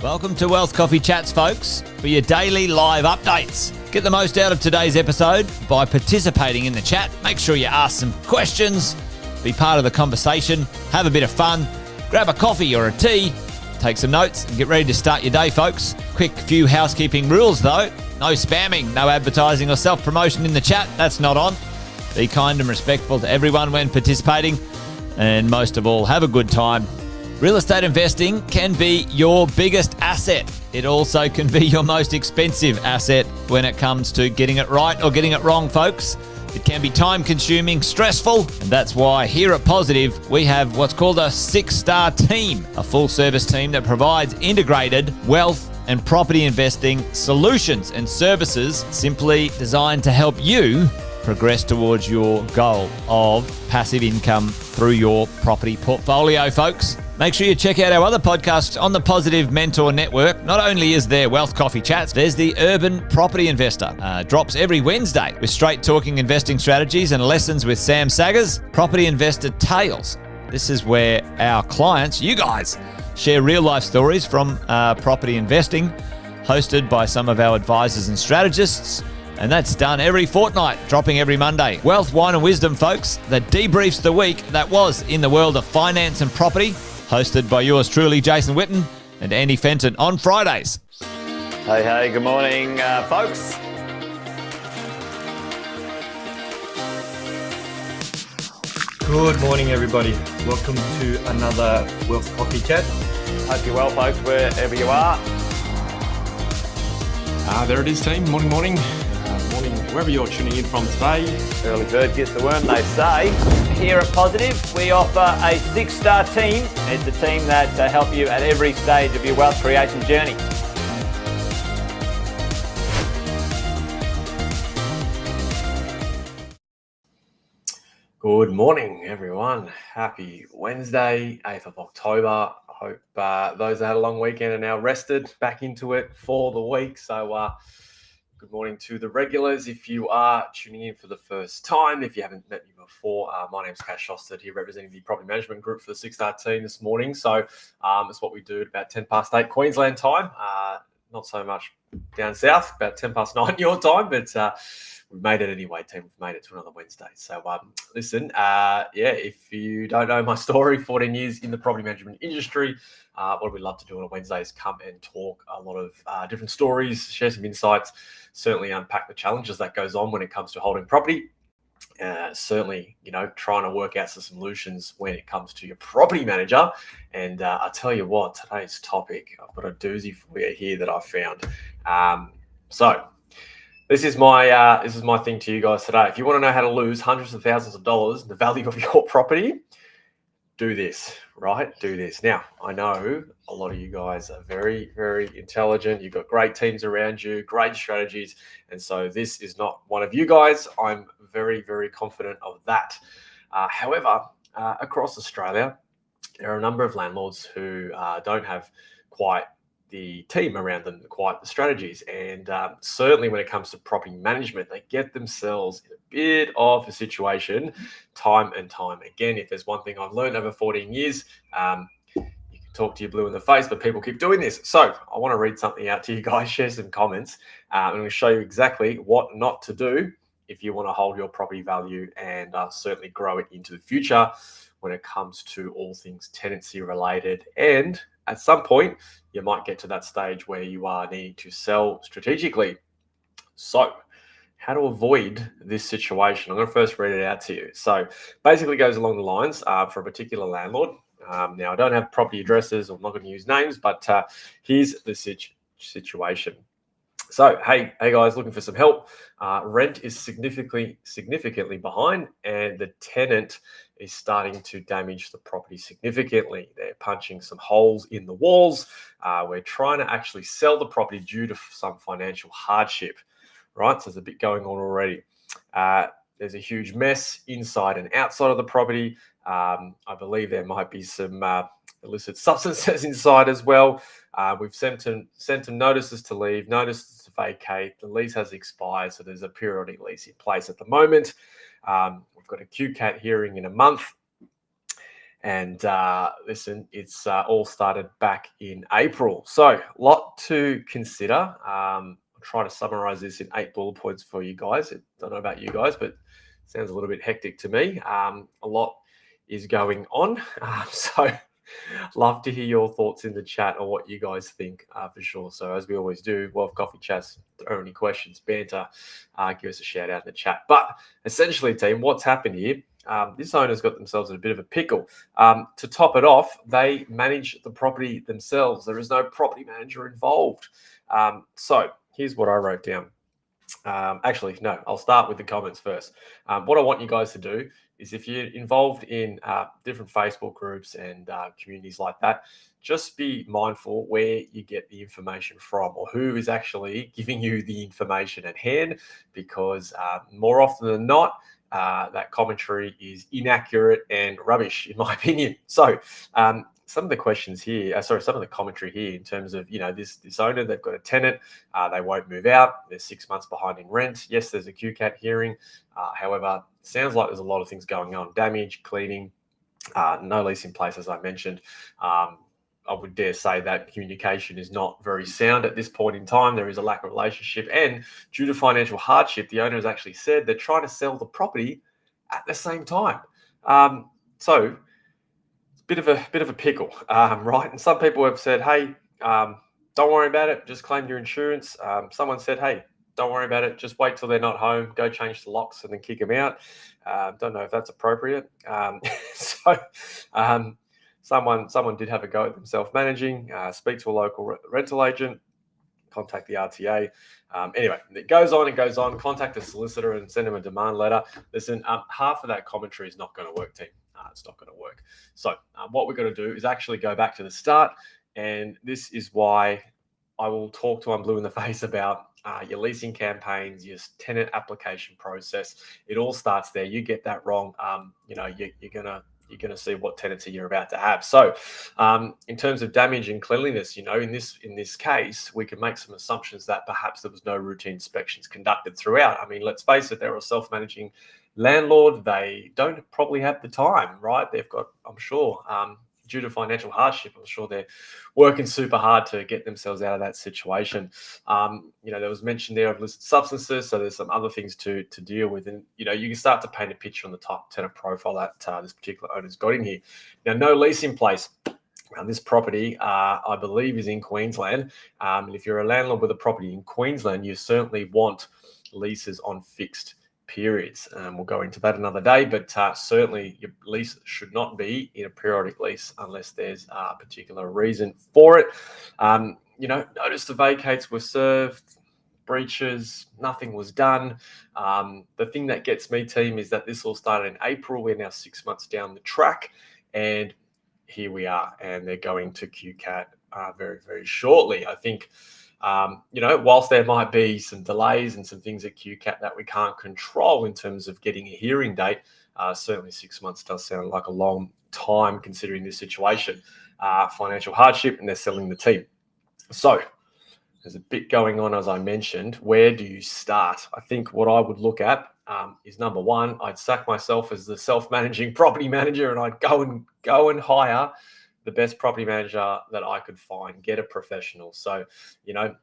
Welcome to Wealth Coffee Chats, folks, for your daily live updates. Get the most out of today's episode by participating in the chat. Make sure you ask some questions, be part of the conversation, have a bit of fun, grab a coffee or a tea, take some notes, and get ready to start your day, folks. Quick few housekeeping rules, though. No spamming, no advertising or self-promotion in the chat. That's not on. Be kind and respectful to everyone when participating. And most of all, have a good time. Real estate investing can be your biggest asset. It also can be your most expensive asset when it comes to getting it right or getting it wrong, folks. It can be time-consuming, stressful, and that's why here at Positive, we have what's called a 6-star team, a full-service team that provides integrated wealth and property investing solutions and services simply designed to help you progress towards your goal of passive income through your property portfolio, folks. Make sure you check out our other podcasts on the Positive Mentor Network. Not only is there Wealth Coffee Chats, there's the Urban Property Investor. Drops every Wednesday with straight talking investing strategies and lessons with Sam Saggers. Property Investor Tales. This is where our clients, you guys, share real life stories from property investing, hosted by some of our advisors and strategists. And that's done every fortnight, dropping every Monday. Wealth, Wine and Wisdom, folks, that debriefs the week that was in the world of finance and property, hosted by yours truly, Jason Witten and Andy Fenton on Fridays. Hey, good morning, folks. Good morning, everybody. Welcome to another Wealth Coffee Chat. Hope you're well, folks, wherever you are. There it is, team. Morning. Morning, wherever you're tuning in from today. Early bird gets the worm, they say. Here at Positive, we offer a 6-star team. It's a team that help you at every stage of your wealth creation journey. Good morning, everyone. Happy Wednesday, 8th of October. I hope those that had a long weekend are now rested, back into it for the week. So good morning to the regulars. If you are tuning in for the first time, if you haven't met me before, my name's Cash Shostad here, representing the property management group for the 6-star team this morning. So it's what we do at about 10 past 8 Queensland time. Not so much down south, about 10 past 9 your time, but we've made it anyway, team. We've made it to another Wednesday. So listen, if you don't know my story, 14 years in the property management industry, what we love to do on a Wednesday is come and talk a lot of different stories, share some insights, certainly unpack the challenges that goes on when it comes to holding property. Certainly, trying to work out some solutions when it comes to your property manager. And I tell you what, today's topic, I've got a doozy for you here that I found. So this is my thing to you guys today. If you want to know how to lose hundreds of thousands of dollars in the value of your property, do this, right? Do this. Now, I know a lot of you guys are very, very intelligent. You've got great teams around you, great strategies. And so this is not one of you guys. I'm very, very confident of that. However, across Australia, there are a number of landlords who don't have quite the team around them, quite the strategies. And certainly when it comes to property management, they get themselves in a bit of a situation time and time again. If there's one thing I've learned over 14 years, you can talk to your blue in the face, but people keep doing this. So I want to read something out to you guys, share some comments, and I'm going to show you exactly what not to do if you want to hold your property value and certainly grow it into the future when it comes to all things tenancy related. And at some point, you might get to that stage where you are needing to sell strategically. So how to avoid this situation? I'm going to first read it out to you. So basically goes along the lines for a particular landlord. Now, I don't have property addresses. I'm not going to use names, but here's the situation. So, hey guys, looking for some help. Rent is significantly behind, and the tenant is starting to damage the property significantly. They're punching some holes in the walls. We're trying to actually sell the property due to some financial hardship, right? So there's a bit going on already. There's a huge mess inside and outside of the property. I believe there might be some illicit substances inside as well. We've sent them notices to leave, notices to vacate. The lease has expired, so there's a periodic lease in place at the moment. We've got a QCAT hearing in a month. And listen, it's all started back in April. So a lot to consider. I'll try to summarize this in 8 bullet points for you guys. I don't know about you guys, but it sounds a little bit hectic to me. A lot is going on. So love to hear your thoughts in the chat on what you guys think for sure. So as we always do, Wealth Coffee Chats, throw any questions, banter, give us a shout out in the chat. But essentially, team, what's happened here? This owner's got themselves in a bit of a pickle. To top it off, they manage the property themselves. There is no property manager involved. So here's what I wrote down. Actually, no, I'll start with the comments first. What I want you guys to do is if you're involved in different Facebook groups and communities like that, just be mindful where you get the information from or who is actually giving you the information at hand, because more often than not, that commentary is inaccurate and rubbish, in my opinion. So some of the questions here, some of the commentary here in terms of, this owner, they've got a tenant, they won't move out, they're 6 months behind in rent. Yes, there's a QCAT hearing. However, sounds like there's a lot of things going on, damage, cleaning, no lease in place, as I mentioned. I would dare say that communication is not very sound at this point in time. There is a lack of relationship, and due to financial hardship, the owner has actually said they're trying to sell the property at the same time. So bit of a pickle, right? And some people have said, hey, don't worry about it, just claim your insurance. Someone said, hey, don't worry about it, just wait till they're not home, go change the locks and then kick them out. Don't know if that's appropriate. Someone did have a go at them self-managing. Speak to a local rental agent, contact the RTA. Anyway, it goes on and goes on. Contact a solicitor and send them a demand letter. Listen, half of that commentary is not going to work, team. It's not going to work. So what we're going to do is actually go back to the start. And this is why I will talk to Blue in the face about your leasing campaigns, your tenant application process. It all starts there. You get that wrong, you're gonna see what tenancy you're about to have. So, in terms of damage and cleanliness, in this case, we can make some assumptions that perhaps there was no routine inspections conducted throughout. I mean, let's face it, they're a self-managing landlord. They don't probably have the time, right? They've got, I'm sure, due to financial hardship, I'm sure they're working super hard to get themselves out of that situation. There was mention there of illicit substances, so there's some other things to deal with. And, you can start to paint a picture on the top tenant profile that this particular owner's got in here. Now, no lease in place. This property, I believe, is in Queensland. And if you're a landlord with a property in Queensland, you certainly want leases on fixed periods. We'll go into that another day, but certainly your lease should not be in a periodic lease unless there's a particular reason for it. Notice the vacates were served, breaches, nothing was done. The thing that gets me, team, is that this all started in April. We're now 6 months down the track, and here we are, and they're going to QCAT very, very shortly. I think whilst there might be some delays and some things at QCAT that we can't control in terms of getting a hearing date, certainly 6 months does sound like a long time considering this situation, financial hardship, and they're selling the team. So there's a bit going on, as I mentioned. Where do you start? I think what I would look at is, number one, I'd sack myself as the self-managing property manager, and I'd go and hire the best property manager that I could find. Get a professional. So, you don't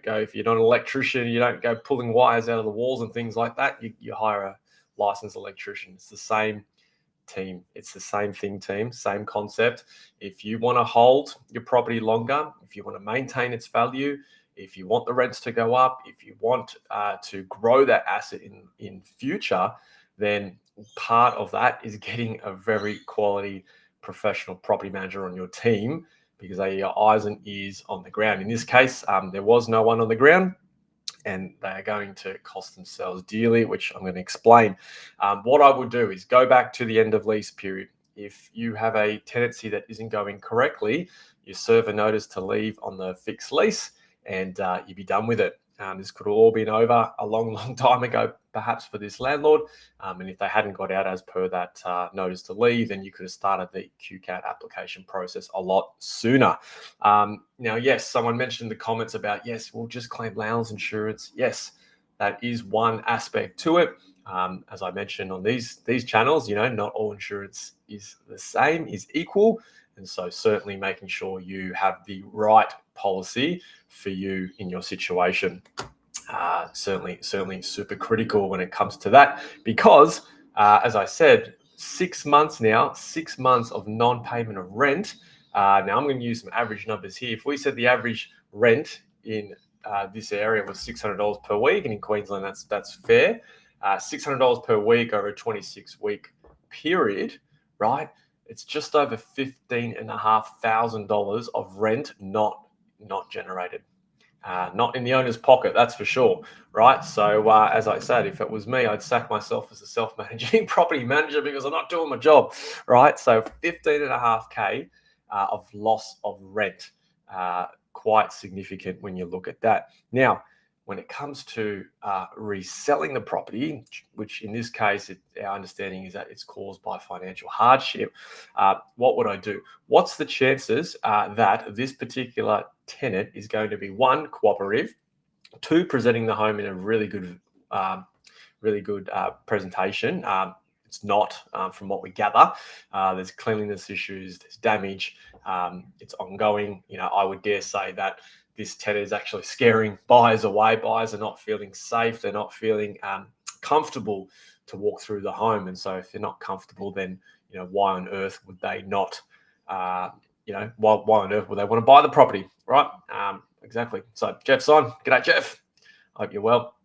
go, if you're not an electrician, you don't go pulling wires out of the walls and things like that. You hire a licensed electrician. It's the same team. It's the same thing, team. Same concept. If you want to hold your property longer, if you want to maintain its value, if you want the rents to go up, if you want to grow that asset in future, then part of that is getting a very quality professional property manager on your team, because they are your eyes and ears on the ground. In this case, there was no one on the ground, and they are going to cost themselves dearly, which I'm going to explain. What I would do is go back to the end of lease period. If you have a tenancy that isn't going correctly, you serve a notice to leave on the fixed lease, and you'd be done with it. This could have all been over a long, long time ago, perhaps, for this landlord. And if they hadn't got out as per that notice to leave, then you could have started the QCAT application process a lot sooner. Now, yes, someone mentioned in the comments about, yes, we'll just claim landlord's insurance. Yes, that is one aspect to it. As I mentioned on these channels, not all insurance is the same, is equal. And so certainly making sure you have the right policy for you in your situation. Certainly super critical when it comes to that, because as I said, 6 months of non-payment of rent. Now I'm going to use some average numbers here. If we said the average rent in this area was $600 per week, and in Queensland that's fair, $600 per week over a 26-week period, right? It's just over $15,500 of rent not generated. Not in the owner's pocket, that's for sure, right? So as I said, if it was me, I'd sack myself as a self-managing property manager because I'm not doing my job, right? So 15.5K of loss of rent, quite significant when you look at that. Now, when it comes to reselling the property, which in this case, our understanding is that it's caused by financial hardship, what would I do? What's the chances that this particular tenant is going to be, one, cooperative, two, presenting the home in a really good presentation? It's not, from what we gather. There's cleanliness issues, there's damage, it's ongoing. I would dare say that this tenant is actually scaring buyers away. Buyers are not feeling safe. They're not feeling comfortable to walk through the home. And so if they're not comfortable, then, why on earth would they not, why on earth would they want to buy the property, right? Exactly. So Jeff's on. G'day, Jeff. Hope you're well.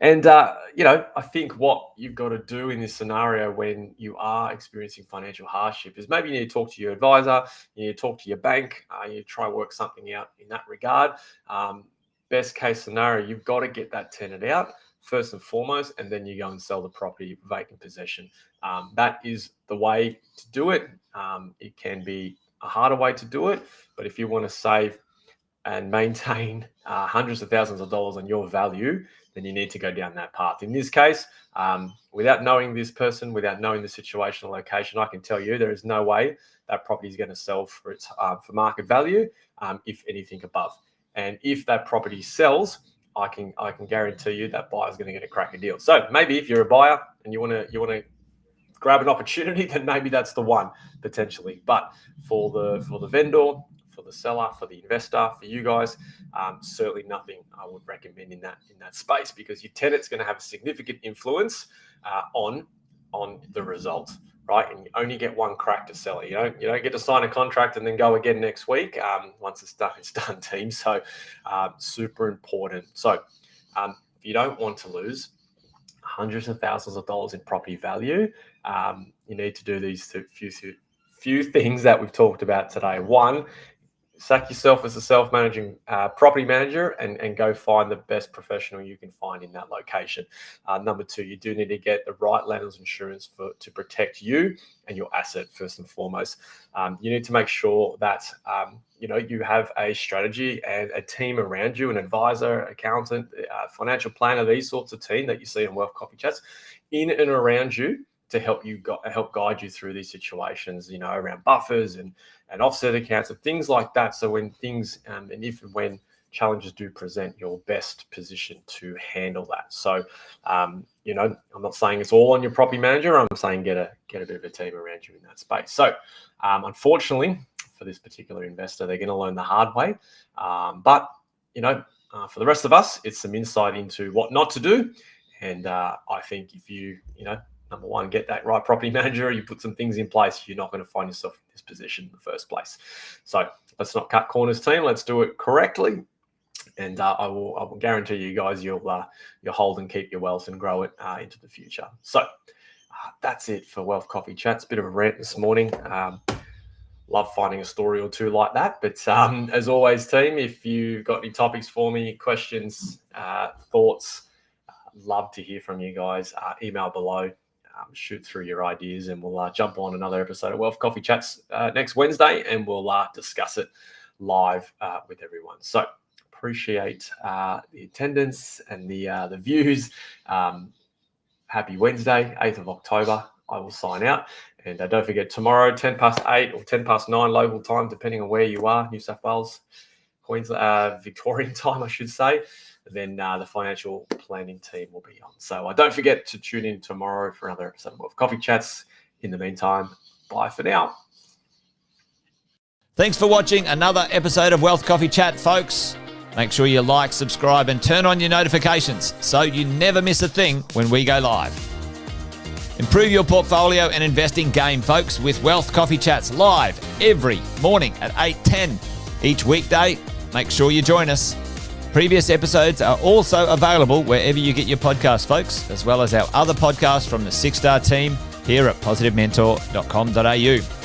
And, I think what you've got to do in this scenario when you are experiencing financial hardship is maybe you need to talk to your advisor, you need to talk to your bank, you need to try and work something out in that regard. Best case scenario, you've got to get that tenant out first and foremost, and then you go and sell the property vacant possession. That is the way to do it. It can be a harder way to do it, but if you want to save and maintain hundreds of thousands of dollars on your value, then you need to go down that path. In this case, without knowing this person, without knowing the situation or location, I can tell you there is no way that property is going to sell for its for market value, if anything above. And if that property sells, I can guarantee you that buyer's going to get a cracker deal. So maybe if you're a buyer and you want to grab an opportunity, then maybe that's the one potentially. But for the vendor, for the seller, for the investor, for you guys, certainly nothing I would recommend in that space, because your tenant's going to have a significant influence on the result, right? And you only get one crack to sell it. You don't get to sign a contract and then go again next week. Once it's done, team. So super important. So if you don't want to lose hundreds of thousands of dollars in property value, you need to do these few things that we've talked about today. One, sack yourself as a self-managing property manager and go find the best professional you can find in that location. Number two, you do need to get the right landlord's insurance to protect you and your asset first and foremost. You need to make sure that you have a strategy and a team around you, an advisor, accountant, financial planner, these sorts of team that you see in Wealth Coffee Chats in and around you to help guide you through these situations, around buffers and offset accounts and things like that. So when things and if and when challenges do present, you're best positioned to handle that. So, I'm not saying it's all on your property manager. I'm saying get a bit of a team around you in that space. So, unfortunately, for this particular investor, they're going to learn the hard way. But for the rest of us, it's some insight into what not to do. And I think if you, number one, get that right property manager, you put some things in place, you're not going to find yourself in this position in the first place. So let's not cut corners, team. Let's do it correctly. And I will guarantee you guys you'll hold and keep your wealth and grow it into the future. So that's it for Wealth Coffee Chats. Bit of a rant this morning. Love finding a story or two like that. But as always, team, if you've got any topics for me, questions, thoughts, love to hear from you guys. Email below. Shoot through your ideas, and we'll jump on another episode of Wealth Coffee Chats next Wednesday, and we'll discuss it live with everyone. So appreciate the attendance and the views. Happy Wednesday, 8th of October. I will sign out. And don't forget, tomorrow, 8:10 or 9:10 local time, depending on where you are, New South Wales, Queensland, Victorian time, I should say. then the financial planning team will be on. So don't forget to tune in tomorrow for another episode of Coffee Chats. In the meantime, bye for now. Thanks for watching another episode of Wealth Coffee Chat, folks. Make sure you like, subscribe, and turn on your notifications so you never miss a thing when we go live. Improve your portfolio and investing game, folks, with Wealth Coffee Chats live every morning at 8:10 each weekday. Make sure you join us. Previous episodes are also available wherever you get your podcasts, folks, as well as our other podcasts from the 6-Star team here at positivementor.com.au.